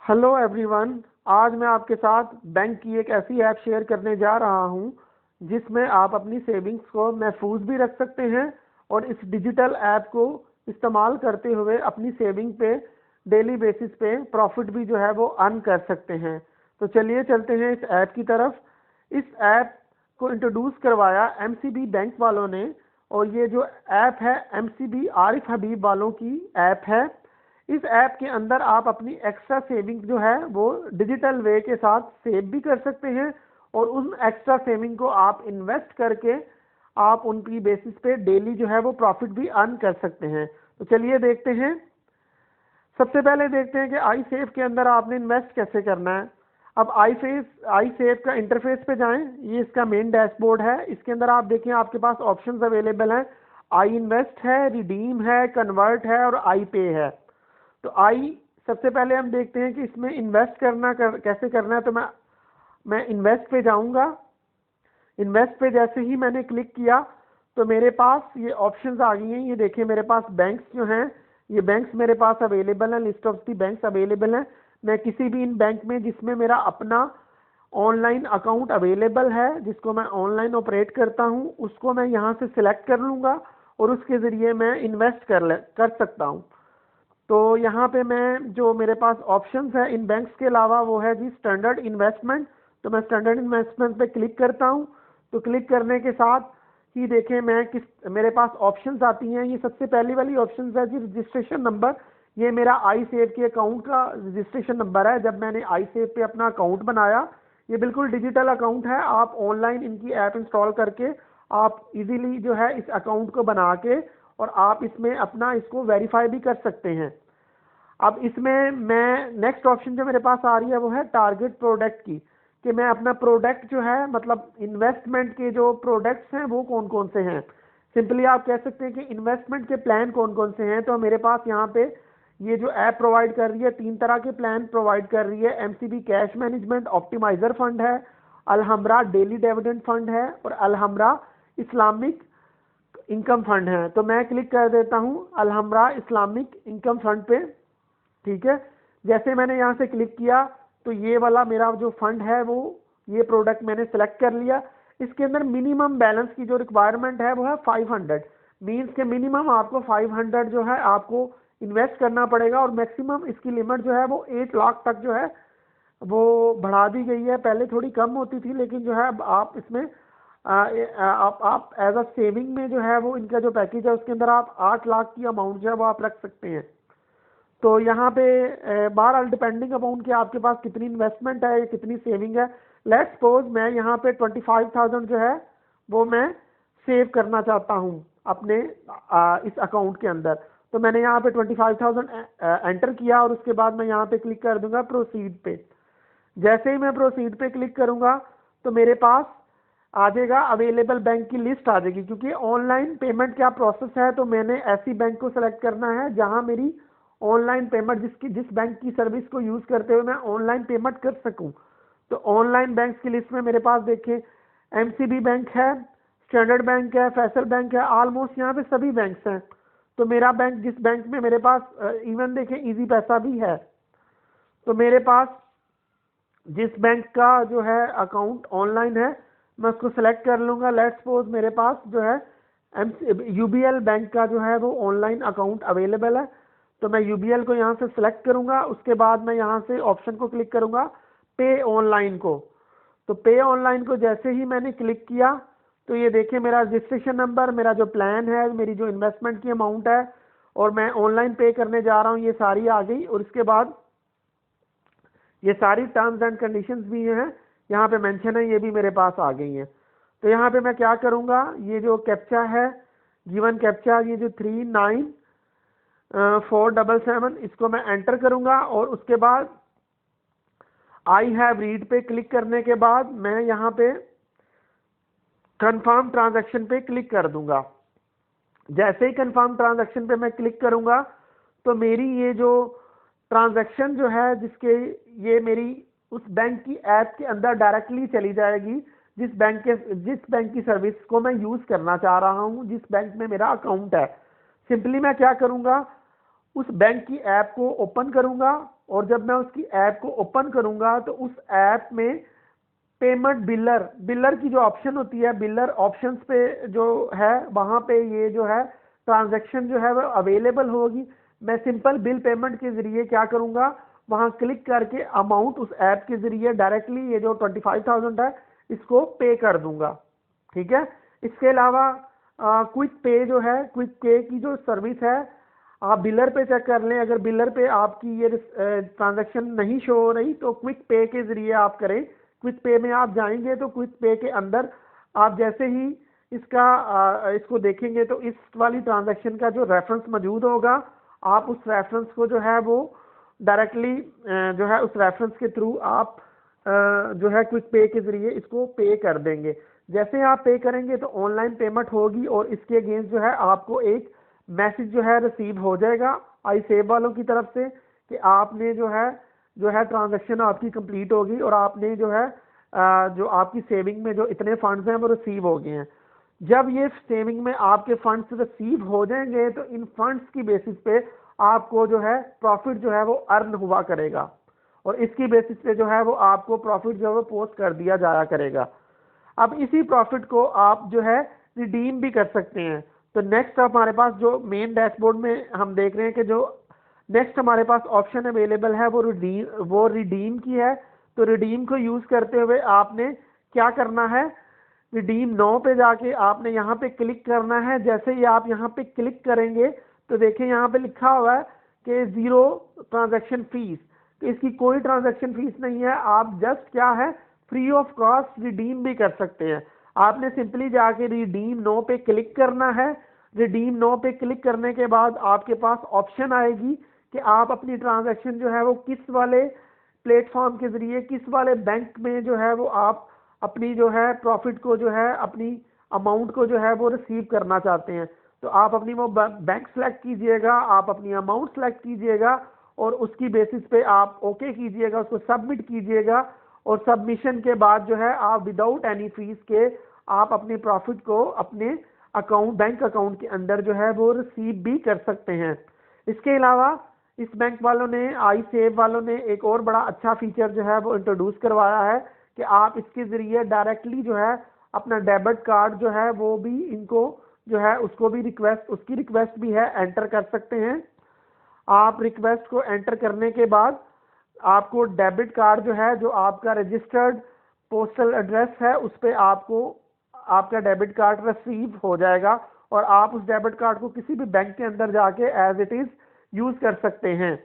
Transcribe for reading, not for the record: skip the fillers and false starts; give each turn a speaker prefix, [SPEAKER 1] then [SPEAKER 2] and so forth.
[SPEAKER 1] Hello everyone. आज मैं आपके साथ बैंक की एक ऐसी ऐप शेयर करने जा रहा हूं जिसमें आप अपनी सेविंग्स को महफूज भी रख सकते हैं और इस डिजिटल ऐप को इस्तेमाल करते हुए अपनी सेविंग पे डेली बेसिस पे प्रॉफिट भी जो है वो अर्न कर सकते हैं। तो चलिए चलते हैं इस ऐप की तरफ। इस ऐप को इंट्रोड्यूस करवाया एमसीबी बैंक वालों ने और ये जो ऐप है एमसीबी आरिफ हबीब वालों की ऐप है। इस ऐप के अंदर आप अपनी एक्स्ट्रा सेविंग जो है वो डिजिटल वे के साथ सेव भी कर सकते हैं और उन एक्स्ट्रा सेविंग को आप इन्वेस्ट करके आप उनकी बेसिस पे डेली जो है वो प्रॉफिट भी अर्न कर सकते हैं। तो चलिए देखते हैं। सबसे पहले देखते हैं कि आई सेव के अंदर आपने इन्वेस्ट कैसे करना है। अब आई सेव का इंटरफेस पे जाएं। ये इसका मेन डैशबोर्ड है। इसके अंदर आप देखें आपके पास ऑप्शंस अवेलेबल हैं। आई इन्वेस्ट है, रिडीम है, कन्वर्ट है और आई पे है। तो आई सबसे पहले हम देखते हैं कि इसमें इन्वेस्ट कैसे करना है। तो मैं इन्वेस्ट पे जाऊंगा। इन्वेस्ट पे जैसे ही मैंने क्लिक किया तो मेरे पास ये ऑप्शंस आ गई हैं। ये देखिए मेरे पास बैंक्स जो हैं, ये बैंक्स मेरे पास अवेलेबल हैं, list of the banks available हैं। मैं किसी भी इन बैंक में जिसमें मेरा अपना ऑनलाइन अकाउंट अवेलेबल है, जिसको मैं ऑनलाइन ऑपरेट करता हूं, उसको मैं यहाँ से सिलेक्ट कर लूँगा और उसके ज़रिए मैं इन्वेस्ट कर सकता हूँ। तो यहाँ पे मैं जो मेरे पास ऑप्शंस है इन बैंक्स के अलावा वो है जी स्टैंडर्ड इन्वेस्टमेंट। तो मैं स्टैंडर्ड इन्वेस्टमेंट पे क्लिक करता हूँ। तो क्लिक करने के साथ ही देखें मेरे पास ऑप्शंस आती हैं। ये सबसे पहली वाली ऑप्शंस है जी रजिस्ट्रेशन नंबर। ये मेरा आई सेव के अकाउंट का रजिस्ट्रेशन नंबर है जब मैंने आई सेव पे अपना अकाउंट बनाया। ये बिल्कुल डिजिटल अकाउंट है। आप ऑनलाइन इनकी ऐप इंस्टॉल करके आप इजीली जो है इस अकाउंट को बना के और आप इसमें अपना इसको वेरीफाई भी कर सकते हैं। अब इसमें मैं नेक्स्ट ऑप्शन जो मेरे पास आ रही है वो है टारगेट प्रोडक्ट की, कि मैं अपना प्रोडक्ट जो है मतलब इन्वेस्टमेंट के जो प्रोडक्ट्स हैं वो कौन कौन से हैं। सिंपली आप कह सकते हैं कि इन्वेस्टमेंट के प्लान कौन कौन से हैं। तो मेरे पास यहाँ पे ये जो ऐप प्रोवाइड कर रही है 3 तरह के प्लान प्रोवाइड कर रही है। MCB cash management optimizer fund है, अलहमरा डेली डिविडेंड फंड है और अलहमरा इस्लामिक इनकम फंड है। तो मैं क्लिक कर देता हूँ अलहमरा इस्लामिक इनकम फंड पे। ठीक है, जैसे मैंने यहाँ से क्लिक किया तो ये वाला मेरा जो फंड है वो ये प्रोडक्ट मैंने सेलेक्ट कर लिया। इसके अंदर मिनिमम बैलेंस की जो रिक्वायरमेंट है वो है 500। मीन्स के मिनिमम आपको 500 जो है आपको इन्वेस्ट करना पड़ेगा और मैक्सिमम इसकी लिमिट जो है वो 8 लाख तक जो है वो बढ़ा दी गई है। पहले थोड़ी कम होती थी लेकिन जो है आप इसमें आप एज अ सेविंग में जो है वो इनका जो पैकेज है उसके अंदर आप 8 लाख की अमाउंट जो है वो आप रख सकते हैं। तो यहाँ पे बहरहाल डिपेंडिंग अपॉन कि आपके पास कितनी इन्वेस्टमेंट है या कितनी सेविंग है। लेट्स सपोज मैं यहाँ पे 25,000 जो है वो मैं सेव करना चाहता हूँ अपने इस अकाउंट के अंदर। तो मैंने यहाँ पे 25,000 एंटर किया और उसके बाद मैं यहाँ पे क्लिक कर दूंगा प्रोसीड पे। जैसे ही मैं प्रोसीड पे क्लिक करूंगा तो मेरे पास आ जाएगा अवेलेबल बैंक की लिस्ट आ जाएगी। क्योंकि ऑनलाइन पेमेंट क्या प्रोसेस है तो मैंने ऐसी बैंक को सेलेक्ट करना है जहां मेरी ऑनलाइन पेमेंट जिस बैंक की सर्विस को यूज करते हुए मैं ऑनलाइन पेमेंट कर सकूं। तो ऑनलाइन बैंक्स की लिस्ट में मेरे पास देखें एमसीबी बैंक है, स्टैंडर्ड बैंक है, फैसल बैंक है, ऑलमोस्ट यहाँ पे सभी बैंक्स हैं। तो मेरा बैंक जिस बैंक में मेरे पास इवन देखें इजी पैसा भी है। तो मेरे पास जिस बैंक का जो है अकाउंट ऑनलाइन है मैं उसको सेलेक्ट कर लूंगा। लेट्स सपोज मेरे पास जो है यूबीएल बैंक का जो है वो ऑनलाइन अकाउंट अवेलेबल है। तो मैं यूबीएल को यहाँ से सिलेक्ट करूंगा। उसके बाद मैं यहाँ से ऑप्शन को क्लिक करूंगा पे ऑनलाइन को। तो पे ऑनलाइन को जैसे ही मैंने क्लिक किया तो ये देखिए मेरा रजिस्ट्रेशन नंबर, मेरा जो प्लान है, मेरी जो इन्वेस्टमेंट की अमाउंट है और मैं ऑनलाइन पे करने जा रहा हूँ ये सारी आ गई। और इसके बाद ये सारी टर्म्स एंड कंडीशंस भी हैं यहाँ पे मेंशन है, ये भी मेरे पास आ गई हैं। तो यहाँ पे मैं क्या करूँगा, ये जो कैप्चा है गिवन कैप्चा, ये जो 39477 इसको मैं एंटर करूंगा और उसके बाद आई हैव रीड पे क्लिक करने के बाद मैं यहाँ पे कंफर्म ट्रांजैक्शन पे क्लिक कर दूंगा। जैसे ही कंफर्म ट्रांजैक्शन पे मैं क्लिक करूंगा तो मेरी ये जो ट्रांजैक्शन जो है जिसके ये मेरी उस बैंक की ऐप के अंदर डायरेक्टली चली जाएगी जिस बैंक की सर्विस को मैं यूज करना चाह रहा हूं, जिस बैंक में मेरा अकाउंट है। सिंपली मैं क्या करूंगा, उस बैंक की ऐप को ओपन करूंगा और जब मैं उसकी ऐप को ओपन करूंगा तो उस ऐप में पेमेंट बिलर बिलर की जो ऑप्शन होती है, बिलर ऑप्शंस पे जो है वहां पे ये जो है ट्रांजैक्शन जो है वो अवेलेबल होगी। मैं सिंपल बिल पेमेंट के जरिए क्या करूंगा, वहां क्लिक करके अमाउंट उस ऐप के जरिए डायरेक्टली ये जो 25,000 है इसको पे कर दूंगा। ठीक है। इसके अलावा क्विक पे जो है, क्विक पे की जो सर्विस है आप बिलर पे चेक कर लें। अगर बिलर पे आपकी ये ट्रांजैक्शन नहीं शो हो रही तो क्विक पे के जरिए आप करें। क्विक पे में आप जाएंगे तो क्विक पे के अंदर आप जैसे ही इसको देखेंगे तो इस वाली ट्रांजैक्शन का जो रेफरेंस मौजूद होगा, आप उस रेफरेंस को जो है वो डायरेक्टली जो है उस रेफरेंस के थ्रू आप जो है क्विक पे के जरिए इसको पे कर देंगे। जैसे आप पे करेंगे तो ऑनलाइन पेमेंट होगी और इसके अगेंस्ट जो है आपको एक मैसेज जो है रिसीव हो जाएगा आई सेव वालों की तरफ से कि आपने जो है ट्रांजैक्शन आपकी कंप्लीट होगी और आपने जो है जो आपकी सेविंग में जो इतने फंड्स हैं वो रिसीव हो गए हैं। जब ये सेविंग में आपके फंड्स रिसीव हो जाएंगे तो इन फंड्स की बेसिस पे आपको जो है प्रॉफिट जो है वो अर्न हुआ करेगा और इसकी बेसिस पे जो है वो आपको प्रॉफिट जो है वो पोस्ट कर दिया जाया करेगा। अब इसी प्रॉफिट को आप जो है रिडीम भी कर सकते हैं। तो नेक्स्ट हमारे पास जो मेन डैशबोर्ड में हम देख रहे हैं कि जो नेक्स्ट हमारे पास ऑप्शन अवेलेबल है वो रिडीम की है। तो रिडीम को यूज करते हुए आपने क्या करना है, रिडीम नाउ पे जाके आपने यहाँ पे क्लिक करना है। जैसे ही आप यहाँ पे क्लिक करेंगे तो देखिए यहाँ पे लिखा हुआ है कि 0 ट्रांजैक्शन फीस। तो इसकी कोई ट्रांजैक्शन फीस नहीं है, आप जस्ट क्या है फ्री ऑफ कॉस्ट रिडीम भी कर सकते हैं। आपने सिंपली जाके रिडीम नो पे क्लिक करना है। रिडीम नो पे क्लिक करने के बाद आपके पास ऑप्शन आएगी कि आप अपनी ट्रांजैक्शन जो है वो किस वाले प्लेटफॉर्म के जरिए, किस वाले बैंक में जो है वो आप अपनी जो है प्रॉफिट को जो है अपनी अमाउंट को जो है वो रिसीव करना चाहते हैं। तो आप अपनी वो बैंक सेलेक्ट कीजिएगा, आप अपनी अमाउंट सेलेक्ट कीजिएगा और उसकी बेसिस पे आप ओके कीजिएगा, उसको सबमिट कीजिएगा और सबमिशन के बाद जो है आप विदाउट एनी फीस के आप अपने प्रॉफिट को अपने अकाउंट बैंक अकाउंट के अंदर जो है वो रिसीव भी कर सकते हैं। इसके अलावा इस बैंक वालों ने, आई सेव वालों ने एक और बड़ा अच्छा फीचर जो है वो इंट्रोड्यूस करवाया है कि आप इसके जरिए डायरेक्टली जो है अपना डेबिट कार्ड जो है वो भी इनको जो है उसकी रिक्वेस्ट भी है एंटर कर सकते हैं। आप रिक्वेस्ट को एंटर करने के बाद आपको डेबिट कार्ड जो है, जो आपका रजिस्टर्ड पोस्टल एड्रेस है उस पर आपको आपका डेबिट कार्ड रिसीव हो जाएगा और आप उस डेबिट कार्ड को किसी भी बैंक के अंदर जाके एज इट इज यूज कर सकते हैं।